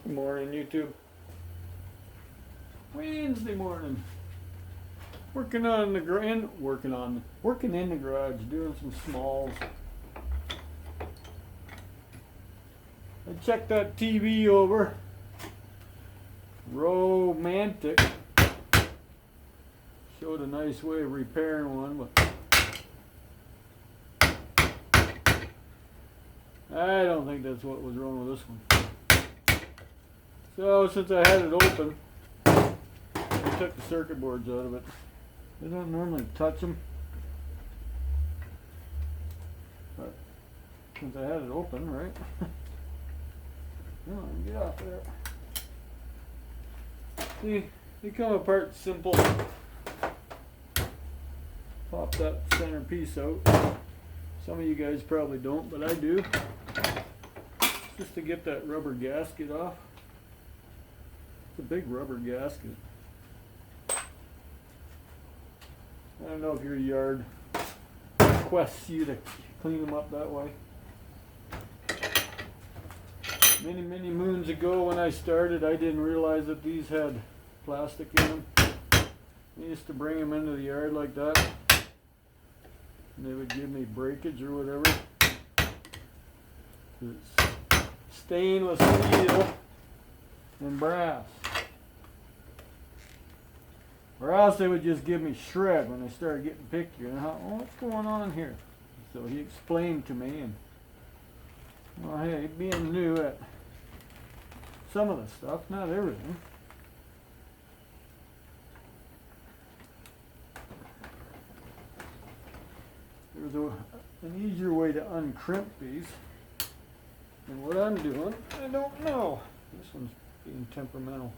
Good morning, YouTube. Wednesday morning. Working in the garage, doing some smalls. I checked that TV over. Romantic. Showed a nice way of repairing one, but I don't think that's what was wrong with this one. So since I had it open, I took the circuit boards out of it. I don't normally touch them, but since I had it open, right? Come on, get off there. See, they come apart simple. Pop that center piece out. Some of you guys probably don't, but I do. Just to get that rubber gasket off. It's a big rubber gasket. I don't know if your yard requests you to clean them up that way. Many moons ago when I started, I didn't realize that these had plastic in them. I used to bring them into the yard like that, and they would give me breakage or whatever. It's stainless steel and brass. Or else they would just give me shred when I started getting picky. And I thought, oh, what's going on here? So he explained to me, and well, hey, being new at some of the stuff, not everything. There's an easier way to uncrimp these. And what I'm doing, I don't know. This one's being temperamental.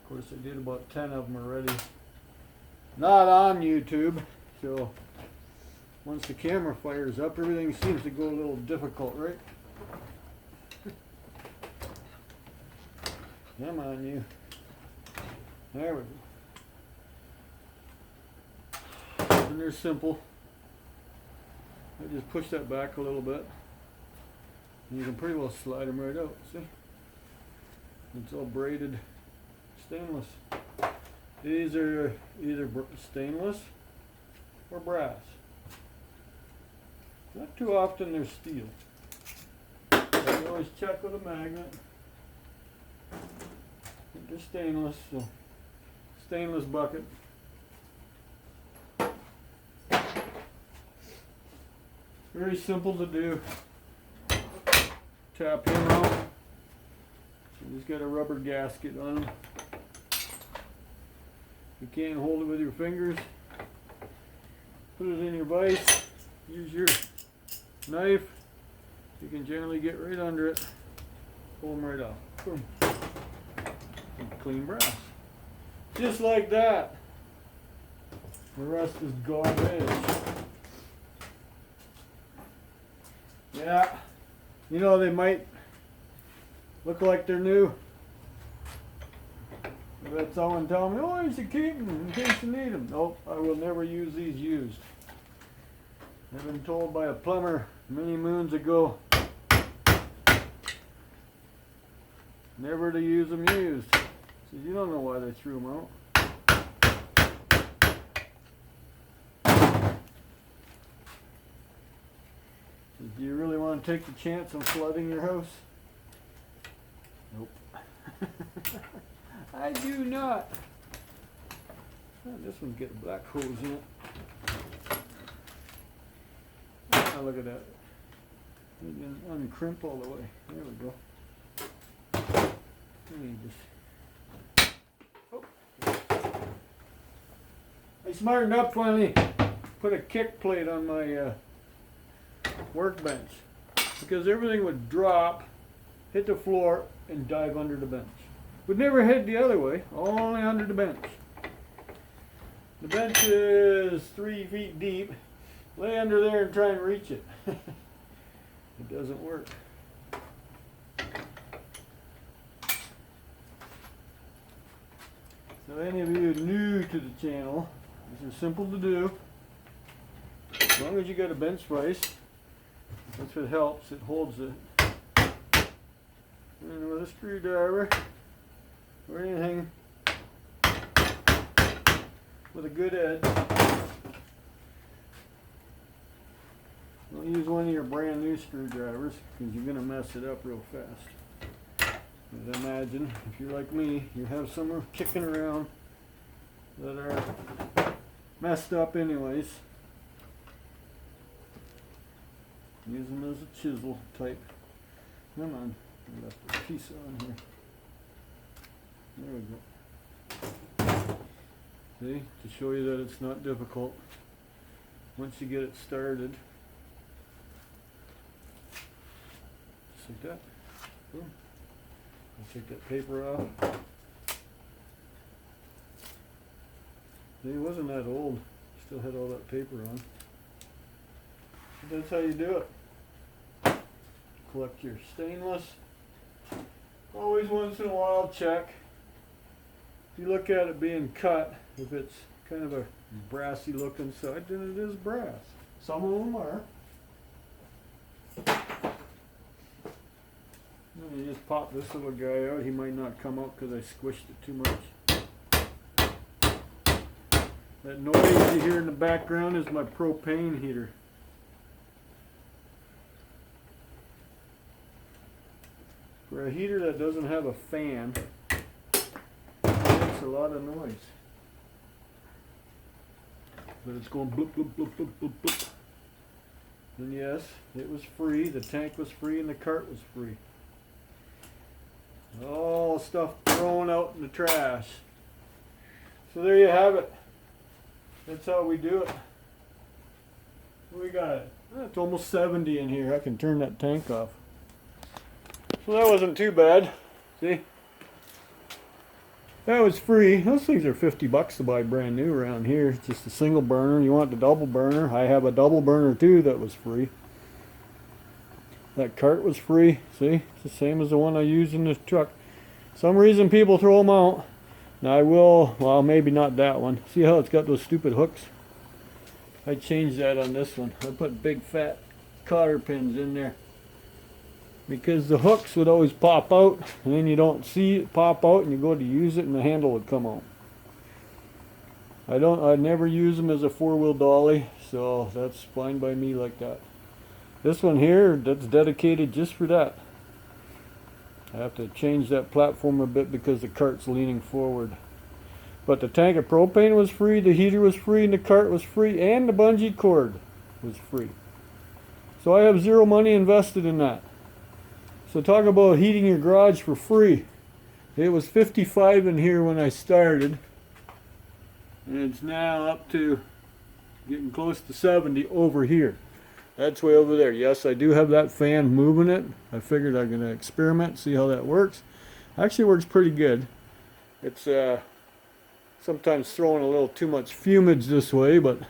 Of course, I did about 10 of them already. Not on YouTube, so once the camera fires up, everything seems to go a little difficult, right? Come on, you. There we go. And they're simple. I just push that back a little bit, and you can pretty well slide them right out, see? It's all braided stainless. These are either stainless or brass. Not too often they're steel. I always check with a magnet. They're stainless, so stainless bucket. Very simple to do. Tap him out. He's got a rubber gasket on him. You can't hold it with your fingers. Put it in your vise. Use your knife. You can generally get right under it. Pull them right off. Boom. And clean brass. Just like that. The rest is garbage. Yeah. You know, they might look like they're new. I bet someone tell me, oh, you should keep them in case you need them. Nope, I will never use these used. I've been told by a plumber many moons ago never to use them used. He says, you don't know why they threw them out. Do you really want to take the chance of flooding your house? Nope. I do not. Oh, this one's got a black hose in it. Oh, look at that. You can uncrimp all the way. There we go. Let me just... Oh. I smartened up finally. Put a kick plate on my workbench, because everything would drop, hit the floor, and dive under the bench. Would never head the other way, only under the bench. The bench is 3 feet deep. Lay under there and try and reach it. It doesn't work. So any of you new to the channel, these are simple to do. As long as you got a bench vise, that's what helps. It holds it. And with a screwdriver or anything with a good edge. Don't use one of your brand new screwdrivers because you're going to mess it up real fast. But imagine, if you're like me, you have some kicking around that are messed up anyways. Use them as a chisel type. Come on, I left a piece on here. There we go. See, to show you that it's not difficult once you get it started. Just like that. Boom. I'll take that paper off. See, it wasn't that old. Still had all that paper on. But that's how you do it. Collect your stainless. Always once in a while check. If you look at it being cut, if it's kind of a brassy looking side, then it is brass. Some of them are. And you just pop this little guy out. He might not come out because I squished it too much. That noise you hear in the background is my propane heater. For a heater that doesn't have a fan, it makes a lot of noise. But it's going bloop, bloop, bloop, bloop, bloop, bloop. And yes, it was free, the tank was free, and the cart was free. All stuff thrown out in the trash. So there you have it. That's how we do it. We got it. It's almost 70 in here. I can turn that tank off. So that wasn't too bad. See? That was free. Those things are 50 bucks to buy brand new around here. It's just a single burner. You want the double burner? I have a double burner too that was free. That cart was free. See? It's the same as the one I use in this truck. Some reason people throw them out. Now I will, well, maybe not that one. See how it's got those stupid hooks? I changed that on this one. I put big fat cotter pins in there. Because the hooks would always pop out, and then you don't see it pop out, and you go to use it, and the handle would come out. I never use them as a four-wheel dolly, so that's fine by me like that. This one here, that's dedicated just for that. I have to change that platform a bit because the cart's leaning forward. But the tank of propane was free, the heater was free, and the cart was free, and the bungee cord was free. So I have zero money invested in that. So talk about heating your garage for free. It was 55 in here when I started. And it's now up to getting close to 70 over here. That's way over there. Yes, I do have that fan moving it. I figured I'm going to experiment, see how that works. Actually works pretty good. It's sometimes throwing a little too much fumage this way, but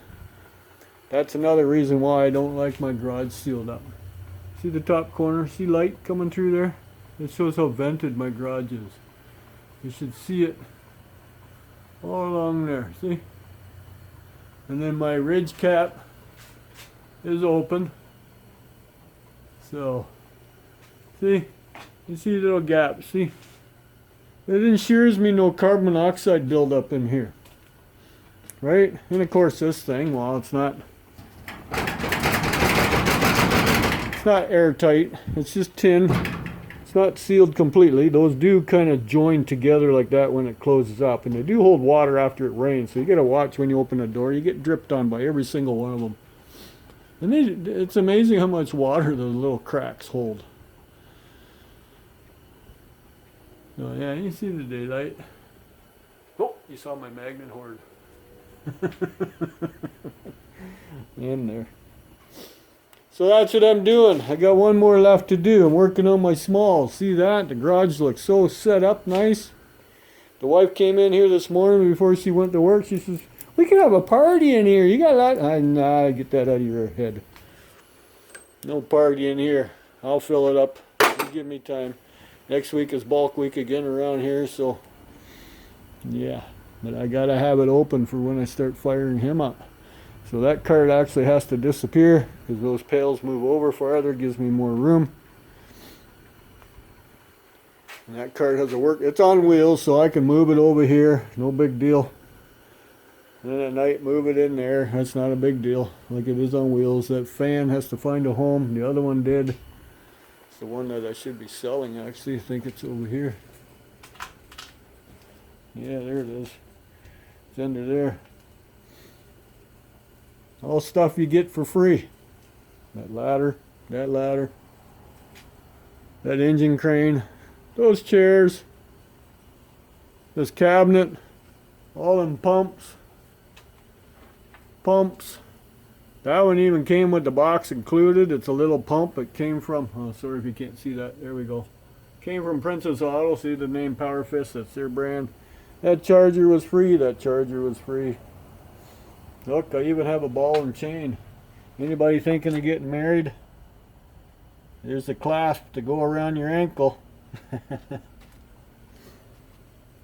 that's another reason why I don't like my garage sealed up. See the top corner? See light coming through there? It shows how vented my garage is. You should see it all along there. See? And then my ridge cap is open. So, see? You see the little gap? See? It ensures me no carbon monoxide buildup in here. Right? And of course this thing, well, it's not airtight, it's just tin. It's not sealed completely. Those do kind of join together like that when it closes up, and they do hold water after it rains, so you gotta watch when you open the door. You get dripped on by every single one of them. And it's amazing how much water those little cracks hold. So yeah, you see the daylight. Oh, you saw my magnet hoard. In there. So that's what I'm doing. I got one more left to do. I'm working on my smalls. See that? The garage looks so set up nice. The wife came in here this morning before she went to work. She says, we can have a party in here. You got that? Nah, get that out of your head. No party in here. I'll fill it up. You give me time. Next week is bulk week again around here, so yeah. But I gotta have it open for when I start firing him up. So that cart actually has to disappear because those pails move over farther, gives me more room. And that cart has a it's on wheels, so I can move it over here, no big deal. And then at night move it in there, that's not a big deal. Like it is on wheels. That fan has to find a home, the other one did. It's the one that I should be selling actually, I think it's over here. Yeah, there it is. It's under there. All stuff you get for free. That ladder, that engine crane, those chairs, this cabinet, all them pumps. That one even came with the box included. It's a little pump. It came from, oh sorry if you can't see that, there we go. Came from Princess Auto, see the name Power Fist, that's their brand. That charger was free, Look, I even have a ball and chain. Anybody thinking of getting married? There's a clasp to go around your ankle.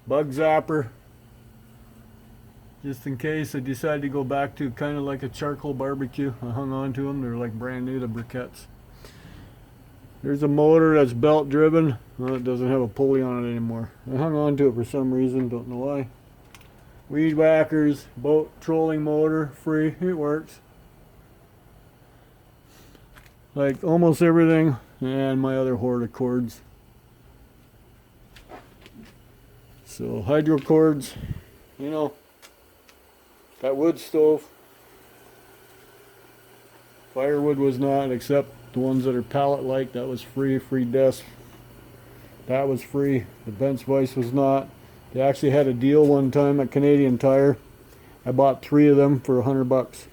Bug zapper. Just in case I decide to go back to kind of like a charcoal barbecue. I hung on to them. They're like brand new, the briquettes. There's a motor that's belt driven. Well, it doesn't have a pulley on it anymore. I hung on to it for some reason, don't know why. Weed whackers, boat trolling motor, free, it works. Like almost everything, and my other hoard of cords. So hydro cords, you know, that wood stove. Firewood was not, except the ones that are pallet-like. That was free desk. That was free. The bench vise was not. They actually had a deal one time at Canadian Tire. I bought 3 of them for $100.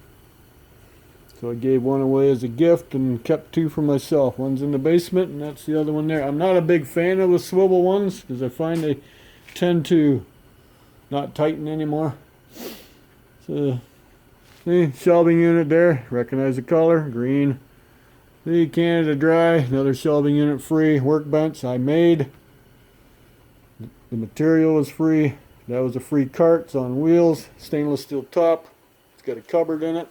So I gave one away as a gift and kept 2 for myself. One's in the basement and that's the other one there. I'm not a big fan of the swivel ones because I find they tend to not tighten anymore. So, see, shelving unit there. Recognize the color, green. See, Canada Dry, another shelving unit free. Workbench I made. The material was free. That was a free cart. It's on wheels. Stainless steel top. It's got a cupboard in it.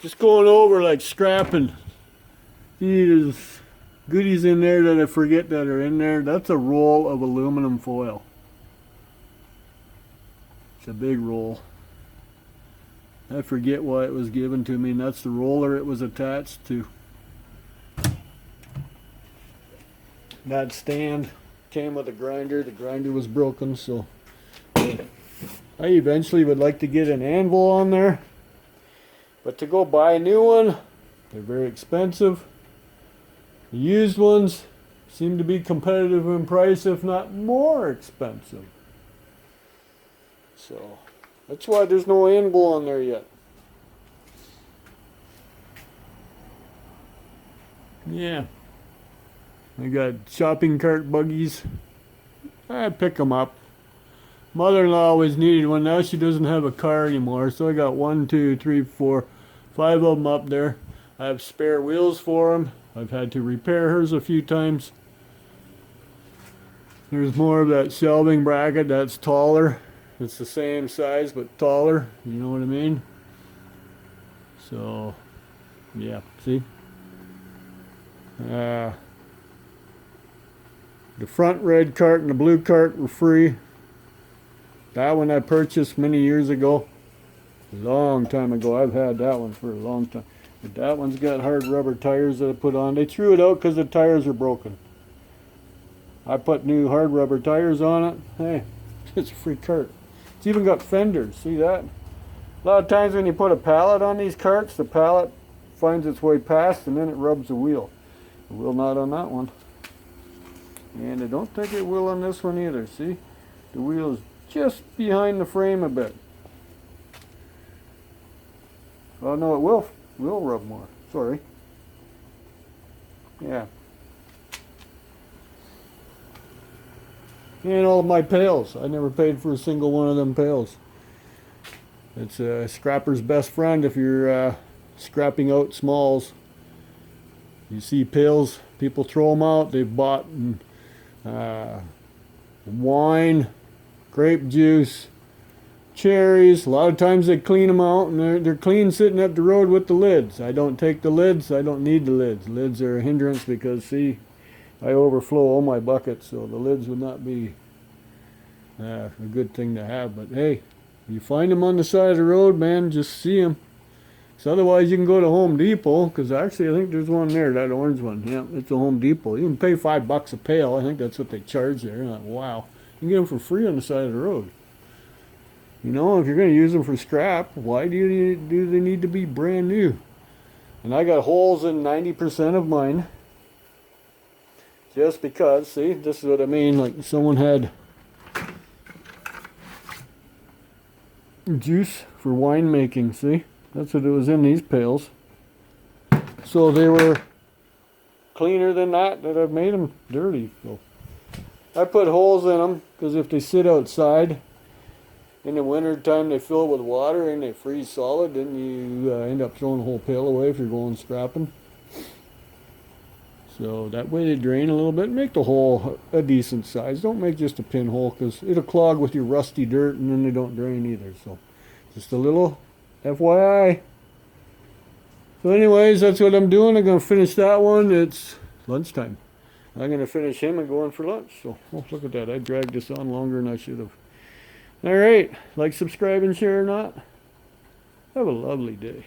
Just going over like scrapping. See, there's goodies in there that I forget that are in there. That's a roll of aluminum foil. It's a big roll. I forget why it was given to me, and that's the roller it was attached to. That stand came with a grinder. The grinder was broken, so I eventually would like to get an anvil on there. But to go buy a new one, they're very expensive. The used ones seem to be competitive in price, if not more expensive. So that's why there's no anvil on there yet. Yeah. I got shopping cart buggies. I pick them up. Mother-in-law always needed one. Now she doesn't have a car anymore. So I got 1, 2, 3, 4, 5 of them up there. I have spare wheels for them. I've had to repair hers a few times. There's more of that shelving bracket that's taller. It's the same size but taller. You know what I mean? So, yeah. See? The front red cart and the blue cart were free. That one I purchased many years ago. A long time ago. I've had that one for a long time. But that one's got hard rubber tires that I put on. They threw it out because the tires are broken. I put new hard rubber tires on it. Hey, it's a free cart. It's even got fenders. See that? A lot of times when you put a pallet on these carts, the pallet finds its way past and then it rubs the wheel. It will not on that one. And I don't think it will on this one either. See? The wheel is just behind the frame a bit. Oh no, it will rub more. Sorry. Yeah. And all of my pails. I never paid for a single one of them pails. It's a scrapper's best friend if you're scrapping out smalls. You see pails, people throw them out. They've bought wine, grape juice, cherries. A lot of times they clean them out and they're clean sitting at the road with the lids. I don't take the lids. I don't need the lids. Lids are a hindrance because see, I overflow all my buckets, so the lids would not be a good thing to have. But hey, you find them on the side of the road, man, just see them. So otherwise you can go to Home Depot, because actually I think there's one there, that orange one. Yeah, it's a Home Depot. You can pay $5 a pail. I think that's what they charge there. Like, wow. You can get them for free on the side of the road. You know, if you're going to use them for scrap, why do they need to be brand new? And I got holes in 90% of mine. Just because, see, this is what I mean, like someone had juice for winemaking, see? That's what it was in these pails. So they were cleaner than that I've made them dirty. So I put holes in them because if they sit outside in the winter time, they fill with water and they freeze solid, then you end up throwing the whole pail away if you're going scrapping. So that way they drain a little bit. Make the hole a decent size. Don't make just a pinhole, because it'll clog with your rusty dirt and then they don't drain either. So just a little FYI. So anyways, that's what I'm doing. I'm going to finish that one. It's lunchtime. I'm going to finish him and go in for lunch. So, oh, look at that. I dragged this on longer than I should have. All right. Like, subscribe, and share or not. Have a lovely day.